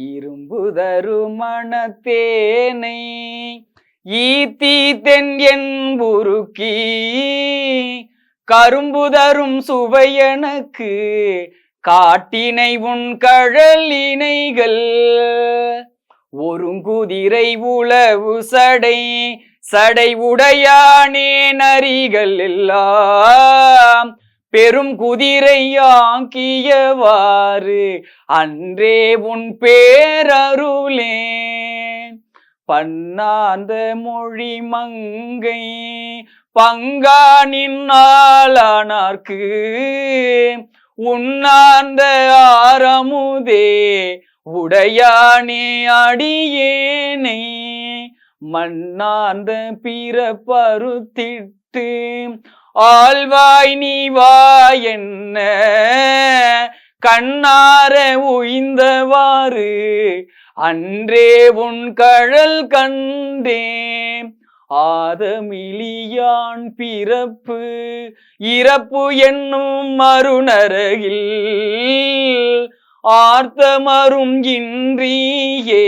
இரும்புதரு மணத்தேனை ஈத்தி தென் என்புருக்கி கரும்புதரும் சுவையனக்கு காட்டினை உன் கழலினைகள் ஒருங்குதிரை உளவு சடை உடையானே நரிகள் எல்லாம் பெரும் குதிரையாக்கியவாறு அன்றே உன் பேரருளே பன்னார்ந்த மொழி மங்கை பங்கானின் ஆளானார்க்கு உன்னார்ந்த ஆரமுதே உடையானே அடியேனை மன்னார்ந்த பிறப்பருத்திட்டு ஆழ்வாய் நீ வாயென்ன கண்ணார உய்ந்தவாறு அன்றே உன் கழல் கண்டே ஆதமிலியான் பிறப்பு இறப்பு என்னும் மறுநரகில் ஆர்த்தமரும் இன்றியே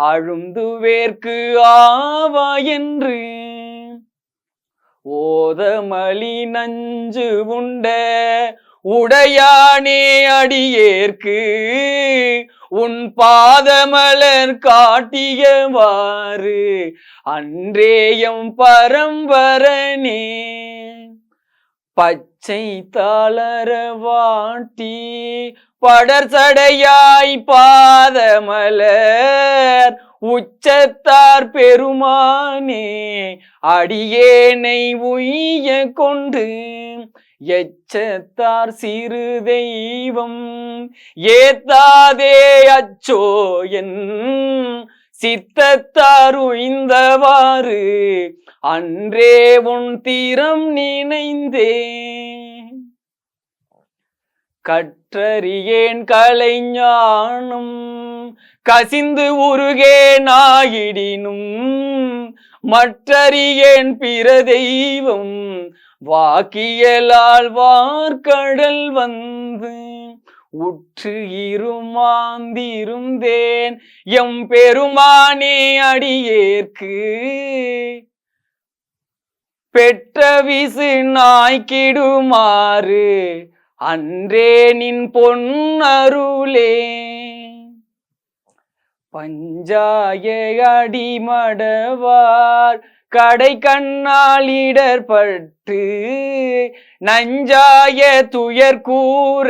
அழுந்துவேற்கு ஆவா என்று ஓதமலி நஞ்சு உண்ட உடையானே அடியேற்கு உன் பாதமலர் காட்டியவாறு அன்றேயம் பரம்பரனே பச்சை தாளர வாட்டி படர்சடையாய் பாதமலர் உச்சத்தார் பெருமானே அடியேனை உய்ய கொண்டு எச்சத்தார் சிறு தெய்வம் ஏத்தாதே அச்சோ என் சித்தத்தார் உய்ந்தவாறு அன்றே உன் தீரம் நினைந்தே கற்றறியேன் கலைஞானம் கசிந்து உருகே நாயிடினும் மற்றறியேன் பிற தெய்வம் வாக்கியலால் வார்கடல் வந்து உற்று இருமாந்திருந்தேன் எம் பெருமானே அடியேற்கு பெற்ற விசு நாய்க்கிடுமாறு அன்றே நின் பொன்னருளே பஞ்சாய அடிமடவார் கடை கண்ணால் இடர்பட்டு நஞ்சாய துயர் கூற